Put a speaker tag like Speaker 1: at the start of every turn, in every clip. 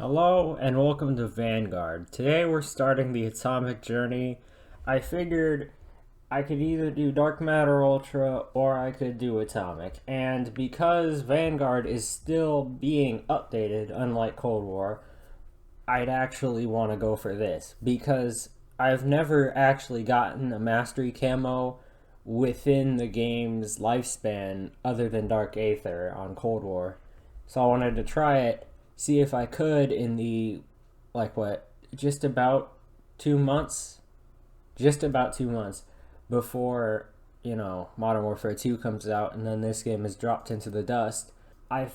Speaker 1: Hello and welcome to Vanguard. Today we're starting the atomic journey. I figured I could either do dark matter ultra or I could do atomic. And because Vanguard is still being updated, unlike Cold War, I'd actually want to go for this because I've never actually gotten a mastery camo within the game's lifespan other than Dark Aether on Cold War. So I wanted to try it, see if I could in the, like what, just about 2 months? Just about 2 months before, Modern Warfare 2 comes out and then this game is dropped into the dust. I've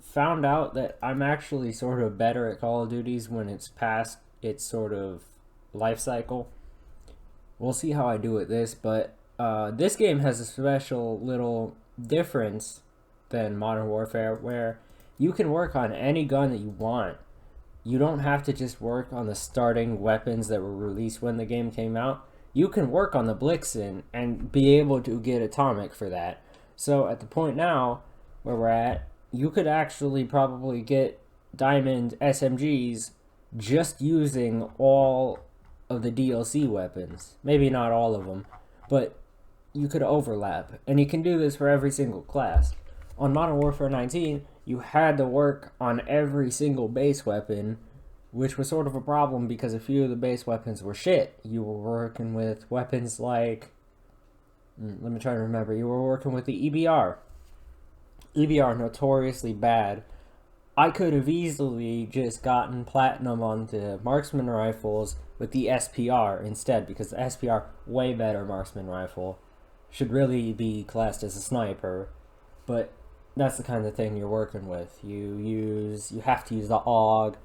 Speaker 1: found out that I'm actually sort of better at Call of Duties when it's past its sort of life cycle. We'll see how I do with this, but this game has a special little difference than Modern Warfare where you can work on any gun that you want. You don't have to just work on the starting weapons that were released when the game came out. You can work on the Blixen and be able to get atomic for that. So at the point now where we're at, you could actually probably get diamond SMGs just using all of the DLC weapons. Maybe not all of them, but you could overlap. And you can do this for every single class. On Modern Warfare 19, you had to work on every single base weapon, which was sort of a problem because a few of the base weapons were shit. You were working with weapons like, let me try to remember, you were working with the EBR. EBR, notoriously bad. I could have easily just gotten platinum on the marksman rifles with the SPR instead, because the SPR, way better marksman rifle, should really be classed as a sniper, but that's the kind of thing you're working with. You have to use the AUG,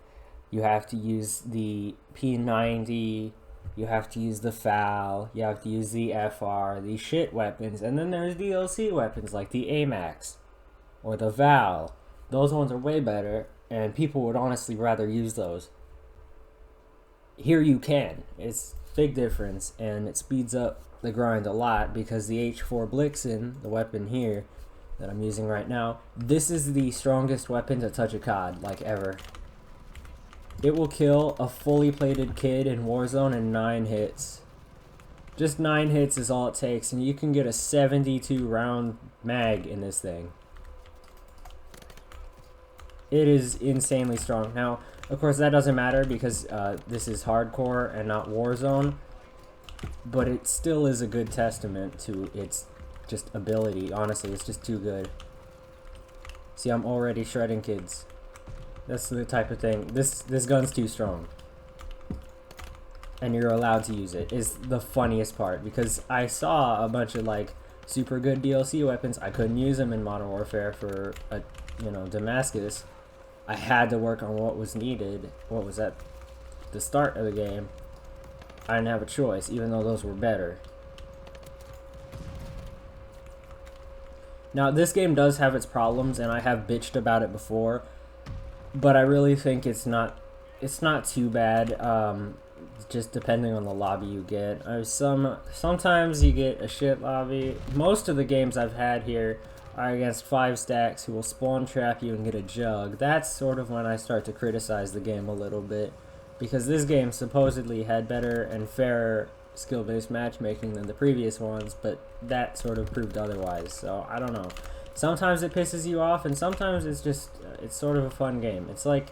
Speaker 1: you have to use the P90, you have to use the FAL, you have to use the FR, these shit weapons, and then there's DLC weapons like the AMAX or the VAL. Those ones are way better, and people would honestly rather use those. Here you can. It's a big difference, and it speeds up the grind a lot because the H4 Blixen, the weapon here that I'm using right now, this is the strongest weapon to touch a COD, like ever. It will kill a fully plated kid in Warzone in 9 hits. Just 9 hits is all it takes, and you can get a 72 round mag in this thing. It is insanely strong. Now, of course, that doesn't matter because this is hardcore and not Warzone, but it still is a good testament to its just ability. Honestly, it's just too good. See, I'm already shredding kids. That's the type of thing. This gun's too strong, and you're allowed to use it. Is the funniest part because I saw a bunch of like super good DLC weapons. I couldn't use them in Modern Warfare for a Damascus. I had to work on what was needed, what was at the start of the game. I didn't have a choice, even though those were better. Now, this game does have its problems, and I have bitched about it before, but I really think it's not too bad, just depending on the lobby you get. Sometimes you get a shit lobby. Most of the games I've had here are against 5 stacks who will spawn trap you and get a jug. That's sort of when I start to criticize the game a little bit, because this game supposedly had better and fairer skill-based matchmaking than the previous ones, but that sort of proved otherwise, so I don't know. Sometimes it pisses you off, and sometimes it's just, it's sort of a fun game. It's like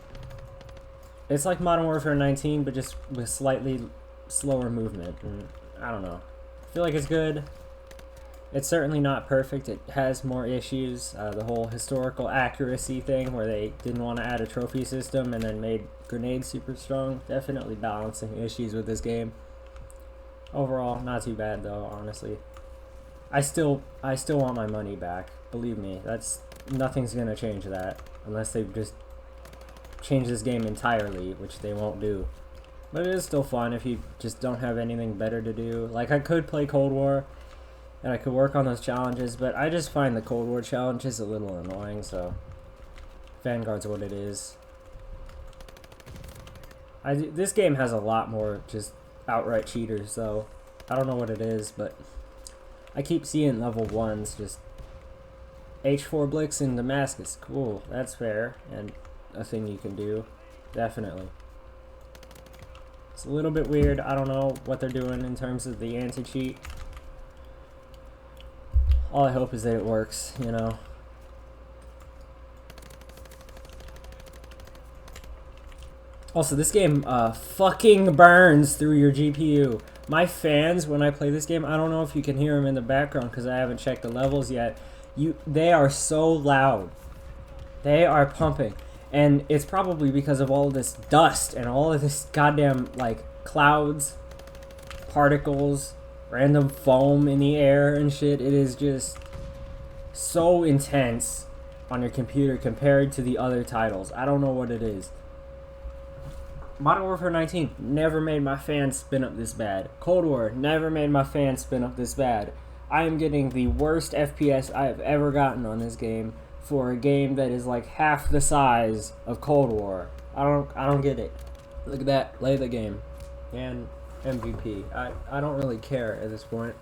Speaker 1: Modern Warfare 19, but just with slightly slower movement, and I don't know. I feel like it's good. It's certainly not perfect. It has more issues. The whole historical accuracy thing where they didn't want to add a trophy system and then made grenades super strong. Definitely balancing issues with this game. Overall, not too bad though, honestly. I still want my money back. Believe me, nothing's gonna change that unless they just change this game entirely, which they won't do. But it is still fun if you just don't have anything better to do. Like, I could play Cold War and I could work on those challenges, but I just find the Cold War challenges a little annoying, so Vanguard's what it is. This game has a lot more just outright cheaters, though. I don't know what it is, but I keep seeing level 1s just H4 Blix in Damascus. Cool, that's fair, and a thing you can do. definitely. It's a little bit weird. I don't know what they're doing in terms of the anti-cheat. All I hope is that it works, you know. Also, this game fucking burns through your GPU. My fans, when I play this game, I don't know if you can hear them in the background because I haven't checked the levels yet. They are so loud. They are pumping. And it's probably because of all of this dust and all of this goddamn, like, clouds, particles, random foam in the air and shit. It is just so intense on your computer compared to the other titles. I don't know what it is. Modern Warfare 19 never made my fans spin up this bad. Cold War never made my fans spin up this bad. I am getting the worst FPS I have ever gotten on this game for a game that is like half the size of Cold War. I don't get it. Look at that. Play the game. And MVP. I don't really care at this point.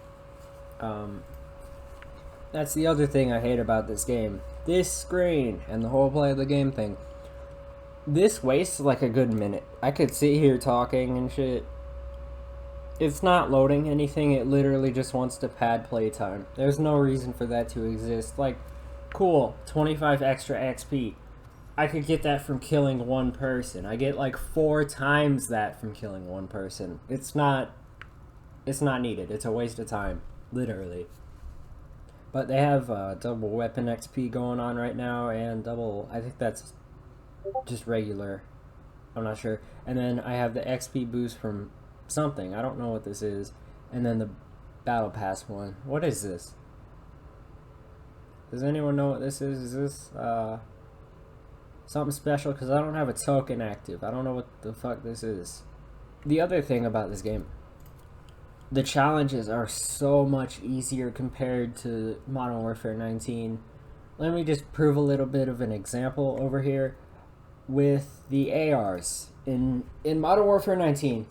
Speaker 1: That's the other thing I hate about this game. This screen and the whole play of the game thing. This wastes like a good minute. I could sit here talking and shit. It's not loading anything. It literally just wants to pad playtime. There's no reason for that to exist. Like, cool, 25 extra XP. I could get that from killing one person. I get like 4 times that from killing one person. It's not needed. It's a waste of time, literally. But they have double weapon XP going on right now, and double, I think that's just regular. I'm not sure. And then I have the XP boost from something. I don't know what this is. And then the battle pass one. What is this? Does anyone know what this is? Is this something special? Because I don't have a token active. I don't know what the fuck this is. The other thing about this game, the challenges are so much easier compared to Modern Warfare 19. Let me just prove a little bit of an example over here with the ARs. In Modern Warfare 19,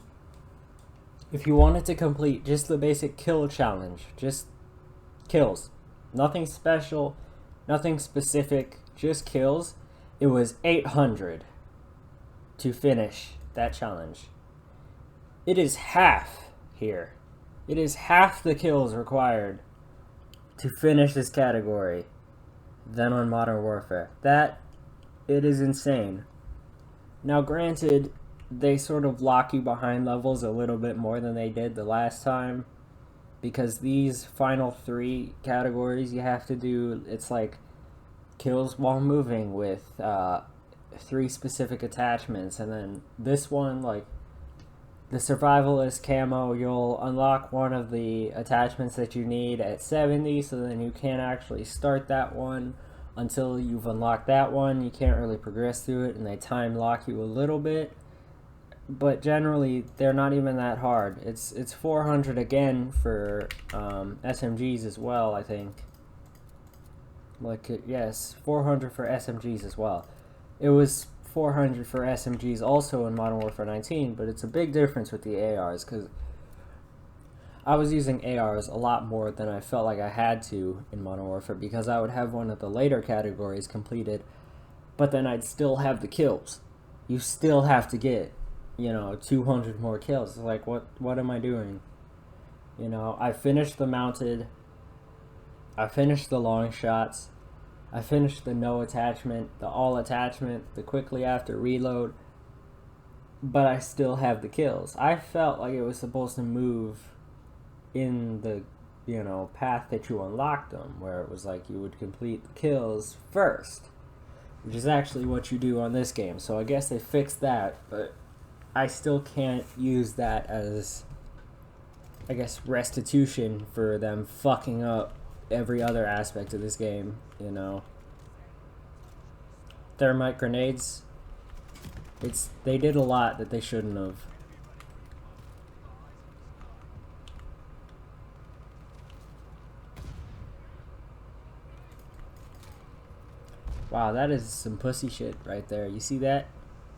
Speaker 1: if you wanted to complete just the basic kill challenge, just kills, nothing special, nothing specific, just kills, it was 800 to finish that challenge. It is half here. It is half the kills required to finish this category than on Modern Warfare. It is insane. Now granted, they sort of lock you behind levels a little bit more than they did the last time, because these final 3 categories you have to do, it's like kills while moving with 3 specific attachments, and then this one, like the survivalist camo, you'll unlock one of the attachments that you need at 70, so then you can't actually start that one until you've unlocked that one. You can't really progress through it, and they time lock you a little bit. But generally, they're not even that hard. It's 400 again for SMGs as well, I think. Like, yes, 400 for SMGs as well. It was 400 for SMGs also in Modern Warfare 19, but it's a big difference with the ARs, because I was using ARs a lot more than I felt like I had to in Modern Warfare, because I would have one of the later categories completed, but then I'd still have the kills. You still have to get, 200 more kills. It's like, what am I doing? I finished the mounted, I finished the long shots, I finished the no attachment, the all attachment, the quickly after reload, but I still have the kills. I felt like it was supposed to move in the path that you unlocked them, where it was like you would complete the kills first, which is actually what you do on this game. So I guess they fixed that, but I still can't use that as, I guess, restitution for them fucking up every other aspect of this game. Thermite grenades, they did a lot that they shouldn't have. Wow, that is some pussy shit right there. You see that?